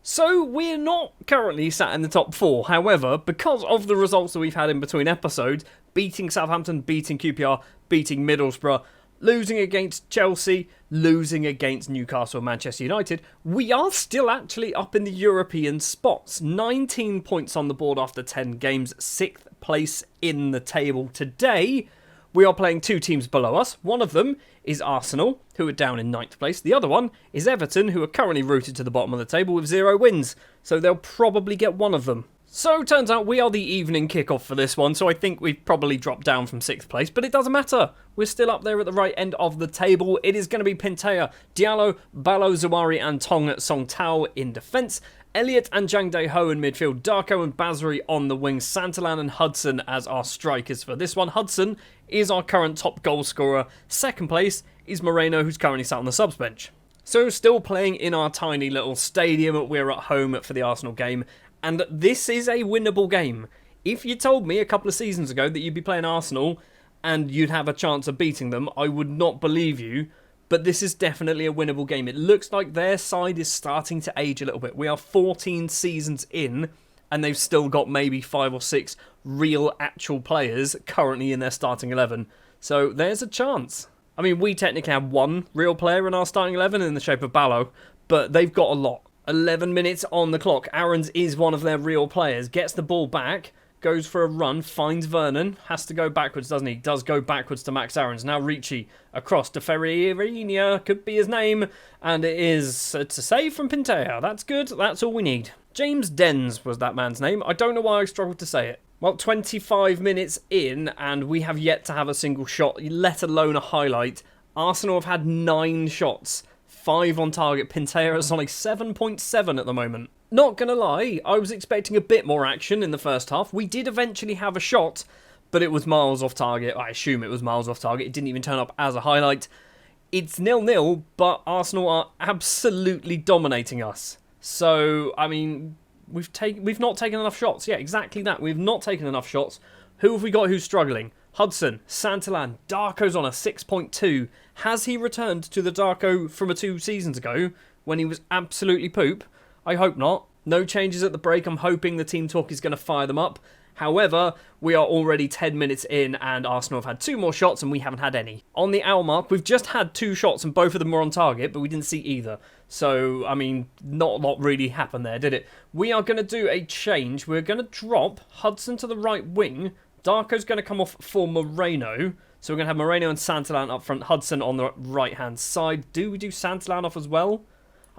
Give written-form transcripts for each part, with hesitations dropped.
So we're not currently sat in the top 4. However, because of the results that we've had in between episodes, beating Southampton, beating QPR, beating Middlesbrough, losing against Chelsea, losing against Newcastle and Manchester United, we are still actually up in the European spots. 19 points on the board after 10 games, 6th place in the table today. We are playing 2 teams below us. One of them is Arsenal, who are down in 9th place. The other one is Everton, who are currently rooted to the bottom of the table with 0 wins. So they'll probably get one of them. So turns out we are the evening kickoff for this one, so I think we've probably dropped down from 6th place, but it doesn't matter. We're still up there at the right end of the table. It is going to be Pintea, Diallo, Balo, Zawari and Tong Song Tao in defence. Elliott and Jang Dae-ho in midfield, Darko and Basri on the wings, Santalan and Hudson as our strikers for this one. Hudson is our current top goal scorer. Second place is Moreno, who's currently sat on the subs bench. So still playing in our tiny little stadium. We're at home for the Arsenal game, and this is a winnable game. If you told me a couple of seasons ago that you'd be playing Arsenal and you'd have a chance of beating them, I would not believe you. But this is definitely a winnable game. It looks like their side is starting to age a little bit. We are 14 seasons in, and they've still got maybe 5 or 6 real, actual players currently in their starting 11. So there's a chance. I mean, we technically have one real player in our starting 11 in the shape of Balo, but they've got a lot. 11 minutes on the clock. Aarons is one of their real players. Gets the ball back. Goes for a run, finds Vernon, has to go backwards, doesn't he? Does go backwards to Max Aarons. Now Ricci across to Ferreirinha, could be his name, and it is a save from Pintea. That's good, that's all we need. James Dens was that man's name. I don't know why I struggled to say it. Well, 25 minutes in, and we have yet to have a single shot, let alone a highlight. Arsenal have had 9 shots, 5 on target. Pintea is on a 7.7 at the moment. Not going to lie, I was expecting a bit more action in the first half. We did eventually have a shot, but it was miles off target. I assume it was miles off target. It didn't even turn up as a highlight. It's 0-0, but Arsenal are absolutely dominating us. So, I mean, we've not taken enough shots. Yeah, exactly that. We've not taken enough shots. Who have we got who's struggling? Hudson, Santalan, Darko's on a 6.2. Has he returned to the Darko from 2 seasons ago when he was absolutely poop? I hope not. No changes at the break. I'm hoping the team talk is going to fire them up. However, we are already 10 minutes in and Arsenal have had 2 more shots and we haven't had any. On the hour mark, we've just had 2 shots and both of them were on target, but we didn't see either. So, I mean, not a lot really happened there, did it? We are going to do a change. We're going to drop Hudson to the right wing. Darko's going to come off for Moreno. So we're going to have Moreno and Santalan up front. Hudson on the right-hand side. Do we do Santalan off as well?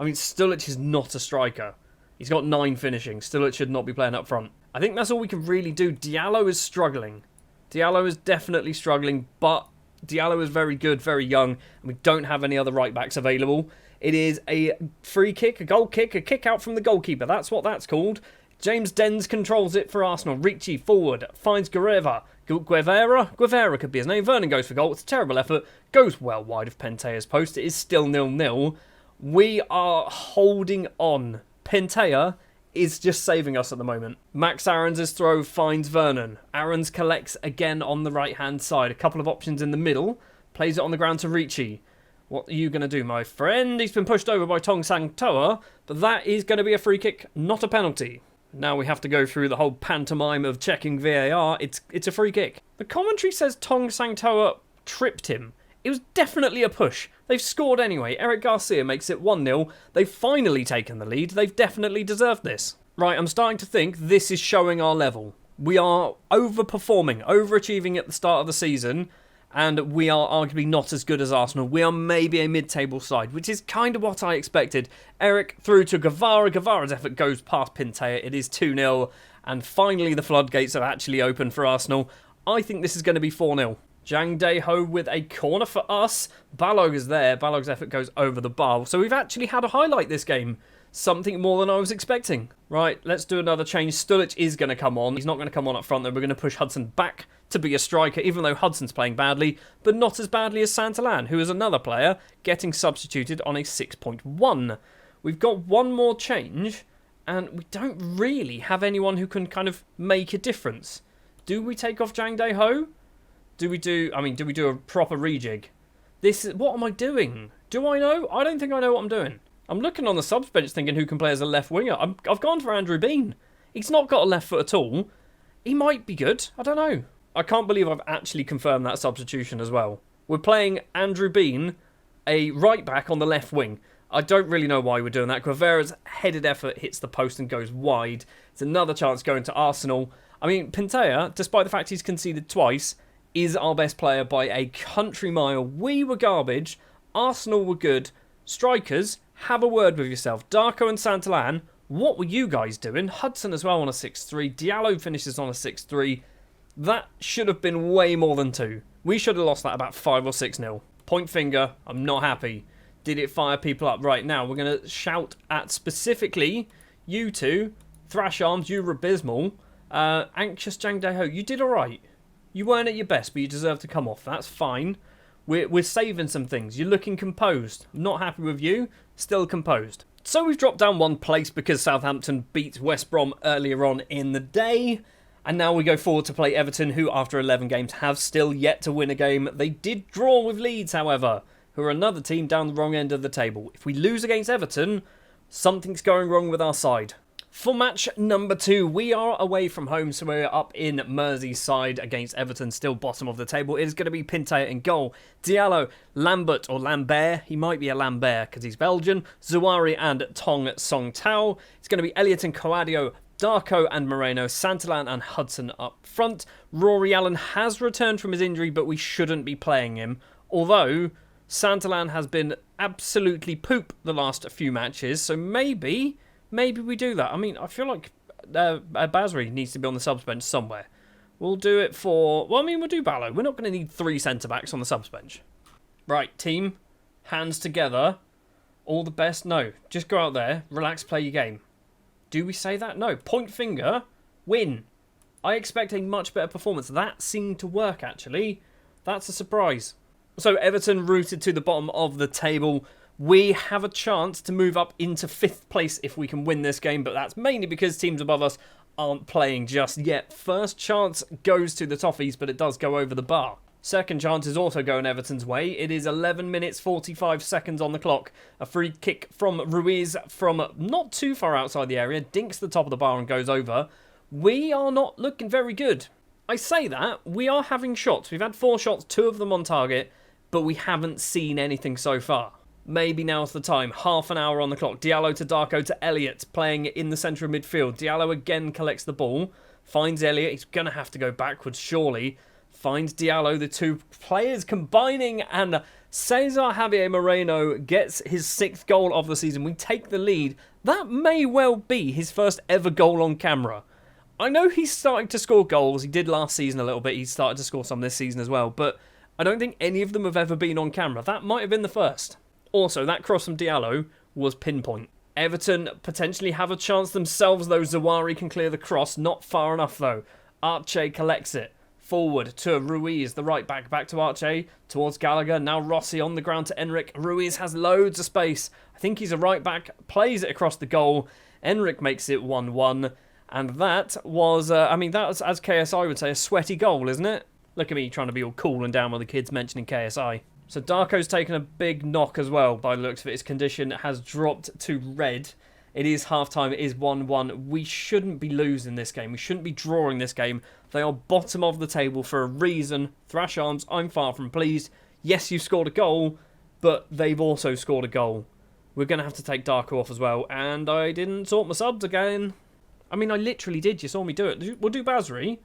I mean, Stulic is not a striker. He's got 9 finishing. Stulic should not be playing up front. I think that's all we can really do. Diallo is struggling. Diallo is definitely struggling, but Diallo is very good, very young, and we don't have any other right-backs available. It is a free kick, a goal kick, a kick out from the goalkeeper. That's what that's called. James Dens controls it for Arsenal. Ricci forward, finds Guevara. Guevara could be his name. Vernon goes for goal. It's a terrible effort. Goes well wide of Pentea's post. It is still 0-0. We are holding on. Pintea is just saving us at the moment. Max Aarons' throw finds Vernon. Aarons collects again on the right-hand side. A couple of options in the middle. Plays it on the ground to Ricci. What are you going to do, my friend? He's been pushed over by Tong Sang Toa, but that is going to be a free kick, not a penalty. Now we have to go through the whole pantomime of checking VAR. It's a free kick. The commentary says Tong Sang Toa tripped him. It was definitely a push. They've scored anyway. Eric Garcia makes it 1-0. They've finally taken the lead. They've definitely deserved this. Right, I'm starting to think this is showing our level. We are overperforming, overachieving at the start of the season, and we are arguably not as good as Arsenal. We are maybe a mid-table side, which is kind of what I expected. Eric through to Guevara. Guevara's effort goes past Pintea. It is 2-0, and finally the floodgates are actually open for Arsenal. I think this is going to be 4-0. Jang Dae-ho with a corner for us. Balog is there. Balog's effort goes over the bar. So we've actually had a highlight this game. Something more than I was expecting. Right, let's do another change. Stulic is going to come on. He's not going to come on up front, though. We're going to push Hudson back to be a striker, even though Hudson's playing badly, but not as badly as Santalan, who is another player getting substituted on a 6.1. We've got one more change, and we don't really have anyone who can kind of make a difference. Do we take off Jang Dae-ho? Do we do a proper rejig? What am I doing? Do I know? I don't think I know what I'm doing. I'm looking on the subs bench thinking who can play as a left winger. I've gone for Andrew Bean. He's not got a left foot at all. He might be good. I don't know. I can't believe I've actually confirmed that substitution as well. We're playing Andrew Bean, a right back on the left wing. I don't really know why we're doing that. Guevara's headed effort hits the post and goes wide. It's another chance going to Arsenal. I mean, Pintea, despite the fact he's conceded twice, is our best player by a country mile. We were garbage. Arsenal were good. Strikers, have a word with yourself. Darko and Santallan, what were you guys doing? Hudson as well on a 6-3. Diallo finishes on a 6-3. That should have been way more than 2. We should have lost that about 5 or 6-0. Point finger, I'm not happy. Did it fire people up? Right now, we're going to shout at specifically you two. Thrash Arms, you were abysmal. Anxious Jang Dae Ho, you did alright. You weren't at your best, but you deserve to come off. That's fine. We're saving some things. You're looking composed. I'm not happy with you. Still composed. So we've dropped down 1 place because Southampton beat West Brom earlier on in the day. And now we go forward to play Everton, who after 11 games have still yet to win a game. They did draw with Leeds, however, who are another team down the wrong end of the table. If we lose against Everton, something's going wrong with our side. For match number 2, we are away from home, so we're up in Merseyside against Everton, still bottom of the table. It is going to be Pintea in goal. Diallo, Lambert or Lambert, he might be a Lambert because he's Belgian. Zawari and Tong Song Tao. It's going to be Elliott and Coadio, Darko and Moreno, Santallan and Hudson up front. Rory Allen has returned from his injury, but we shouldn't be playing him. Although Santallan has been absolutely poop the last few matches, so maybe we do that. I mean, I feel like Basri needs to be on the subs bench somewhere. We'll do it for... Well, I mean, we'll do Ballo. We're not going to need 3 centre-backs on the subs bench. Right, team. Hands together. All the best. No, just go out there. Relax, play your game. Do we say that? No. Point finger. Win. I expect a much better performance. That seemed to work, actually. That's a surprise. So, Everton rooted to the bottom of the table. We have a chance to move up into 5th place if we can win this game, but that's mainly because teams above us aren't playing just yet. First chance goes to the Toffees, but it does go over the bar. Second chance is also going Everton's way. It is 11 minutes 45 seconds on the clock. A free kick from Ruiz from not too far outside the area. Dinks the top of the bar and goes over. We are not looking very good. I say that. We are having shots. We've had 4 shots, 2 of them on target, but we haven't seen anything so far. Maybe now's the time. Half an hour on the clock. Diallo to Darko to Elliott, playing in the centre of midfield. Diallo again collects the ball. Finds Elliott. He's going to have to go backwards, surely. Finds Diallo. The 2 players combining, and Cesar Javier Moreno gets his 6th goal of the season. We take the lead. That may well be his first ever goal on camera. I know he's starting to score goals. He did last season a little bit. He's started to score some this season as well. But I don't think any of them have ever been on camera. That might have been the first. Also, that cross from Diallo was pinpoint. Everton potentially have a chance themselves, though. Zawari can clear the cross. Not far enough, though. Arche collects it. Forward to Ruiz, the right back. Back to Arche. Towards Gallagher. Now Rossi on the ground to Enric. Ruiz has loads of space. I think he's a right back. Plays it across the goal. Enric makes it 1-1. And that was, that was, as KSI would say, a sweaty goal, isn't it? Look at me trying to be all cool and down with the kids mentioning KSI. So Darko's taken a big knock as well, by the looks of it. His condition has dropped to red. It is half-time. It is 1-1. We shouldn't be losing this game. We shouldn't be drawing this game. They are bottom of the table for a reason. Thrash Arms, I'm far from pleased. Yes, you've scored a goal, but they've also scored a goal. We're going to have to take Darko off as well. And I didn't sort my subs again. I mean, I literally did. You saw me do it. We'll do Basri.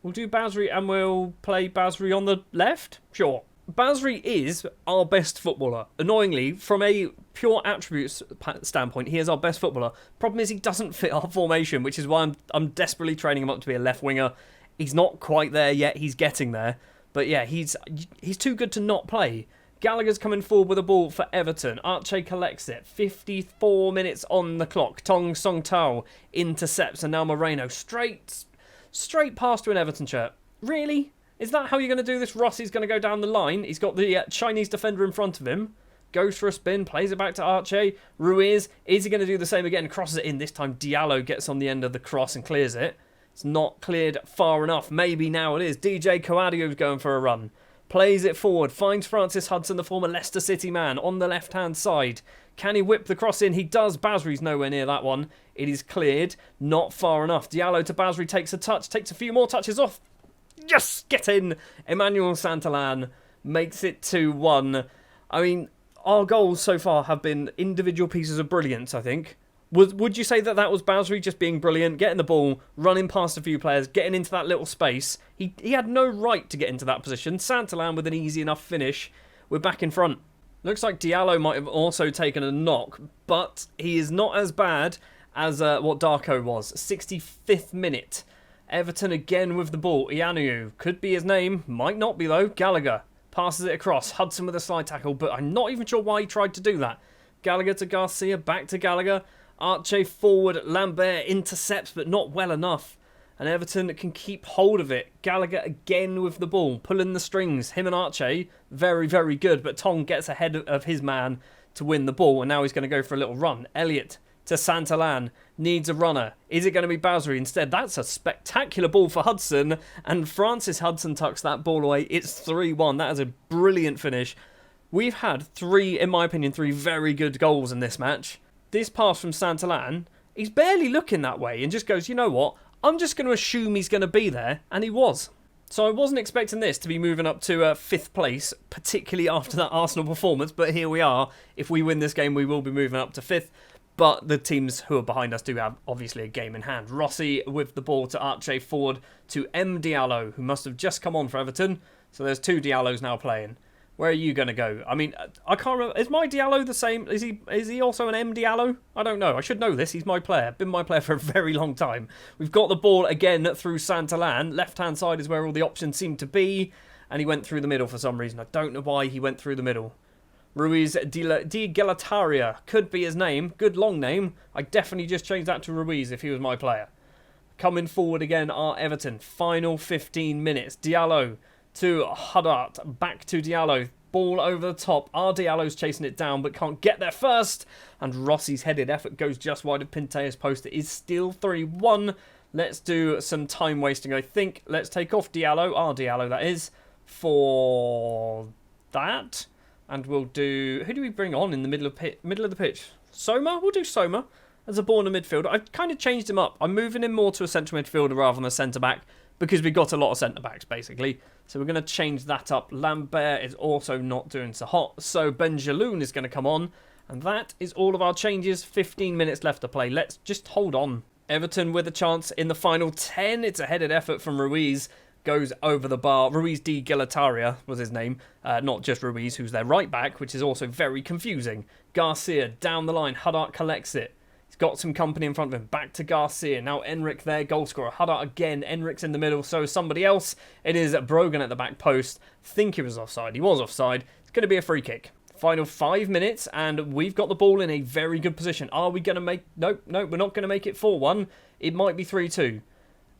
We'll do Basri and we'll play Basri on the left. Sure. Basri is our best footballer. Annoyingly, from a pure attributes standpoint, he is our best footballer. Problem is he doesn't fit our formation, which is why I'm desperately training him up to be a left winger. He's not quite there yet. He's getting there. But yeah, he's too good to not play. Gallagher's coming forward with a ball for Everton. Arche collects it. 54 minutes on the clock. Tong Song Tao intercepts, and now Moreno straight past to an Everton shirt. Really? Is that how you're going to do this? Rossi's going to go down the line. He's got the Chinese defender in front of him. Goes for a spin, plays it back to Arche. Ruiz, is he going to do the same again? Crosses it in. This time Diallo gets on the end of the cross and clears it. It's not cleared far enough. Maybe now it is. DJ Coadio's going for a run. Plays it forward. Finds Francis Hudson, the former Leicester City man, on the left-hand side. Can he whip the cross in? He does. Basri's nowhere near that one. It is cleared. Not far enough. Diallo to Basri, takes a touch, takes a few more touches off. Yes, get in. Emmanuel Santallan makes it 2-1. I mean, our goals so far have been individual pieces of brilliance, I think. Would you say that that was Basri just being brilliant, getting the ball, running past a few players, getting into that little space? He had no right to get into that position. Santallan with an easy enough finish. We're back in front. Looks like Diallo might have also taken a knock, but he is not as bad as what Darko was. 65th minute. Everton again with the ball. Ianu could be his name, might not be though. Gallagher passes it across. Hudson with a slide tackle, but I'm not even sure why he tried to do that. Gallagher to Garcia, back to Gallagher. Arche forward, Lambert intercepts, but not well enough. And Everton can keep hold of it. Gallagher again with the ball, pulling the strings. Him and Arche, very, very good. But Tong gets ahead of his man to win the ball. And now he's going to go for a little run. Elliott to Santallan, needs a runner. Is it going to be Basri instead? That's a spectacular ball for Hudson. And Francis Hudson tucks that ball away. It's 3-1. That is a brilliant finish. We've had in my opinion, three very good goals in this match. This pass from Santallan, he's barely looking that way and just goes, you know what? I'm just going to assume he's going to be there. And he was. So I wasn't expecting this to be moving up to 5th place, particularly after that Arsenal performance. But here we are. If we win this game, we will be moving up to 5th. But the teams who are behind us do have, obviously, a game in hand. Rossi with the ball to Arche forward to M. Diallo, who must have just come on for Everton. So there's 2 Diallos now playing. Where are you going to go? I mean, I can't remember. Is my Diallo the same? Is he also an M Diallo? I don't know. I should know this. He's my player. Been my player for a very long time. We've got the ball again through Santallan. Left-hand side is where all the options seem to be. And he went through the middle for some reason. I don't know why he went through the middle. Ruiz Di Gelataria could be his name. Good long name. I definitely just changed that to Ruiz if he was my player. Coming forward again are Everton. Final 15 minutes. Diallo to Haddart, back to Diallo, ball over the top. Our Diallo's chasing it down but can't get there first, and Rossi's headed effort goes just wide of Pintea's post. It is still 3-1. Let's do some time wasting, I think. Let's take off Diallo, our Diallo that is, for that, and we'll do, who do we bring on in the middle of the pitch? Soma? We'll do Soma as a Borna midfielder. I've kind of changed him up. I'm moving him more to a central midfielder rather than a centre back, because we've got a lot of centre-backs, basically. So we're going to change that up. Lambert is also not doing so hot. So Benjaloun is going to come on. And that is all of our changes. 15 minutes left to play. Let's just hold on. Everton with a chance in the final 10. It's a headed effort from Ruiz. Goes over the bar. Ruiz Di Gelataria was his name. Not just Ruiz, who's their right back, which is also very confusing. Garcia down the line. Haddart collects it. Got some company in front of him. Back to Garcia. Now Enric there, goal scorer. Haddart again. Enric's in the middle, so is somebody else. It is Brogan at the back post. Think he was offside. He was offside. It's going to be a free kick. Final 5 minutes, and we've got the ball in a very good position. Are we going to make... Nope, we're not going to make it 4-1. It might be 3-2.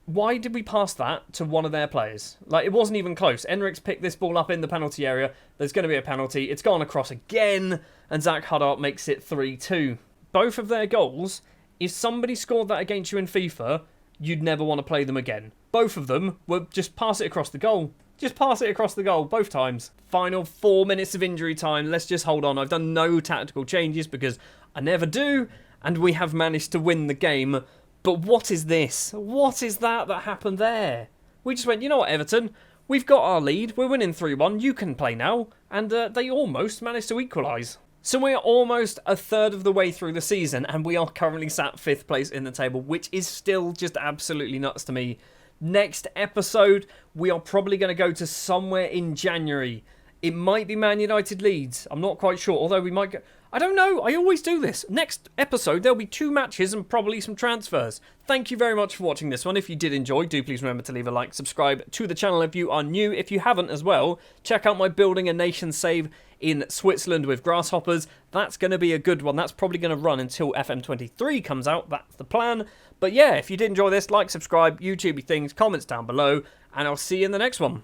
Why did we pass that to one of their players? Like, it wasn't even close. Enric's picked this ball up in the penalty area. There's going to be a penalty. It's gone across again, and Zach Haddart makes it 3-2. Both of their goals, if somebody scored that against you in FIFA, you'd never want to play them again. Both of them were just pass it across the goal. Just pass it across the goal, both times. Final 4 minutes of injury time. Let's just hold on. I've done no tactical changes because I never do, and we have managed to win the game. But what is this? What is that happened there? We just went, you know what, Everton? We've got our lead. We're winning 3-1. You can play now. And they almost managed to equalise. So we are almost a third of the way through the season, and we are currently sat 5th place in the table, which is still just absolutely nuts to me. Next episode, we are probably going to go to somewhere in January. It might be Man United Leeds. I'm not quite sure, although we might go... I don't know. I always do this. Next episode, there'll be 2 matches and probably some transfers. Thank you very much for watching this one. If you did enjoy, do please remember to leave a like, subscribe to the channel if you are new. If you haven't as well, check out my Building a Nation save in Switzerland with grasshoppers. That's going to be a good one. That's probably going to run until FM23 comes out. That's the plan. But yeah, if you did enjoy this, like, subscribe, YouTubey things, comments down below, and I'll see you in the next one.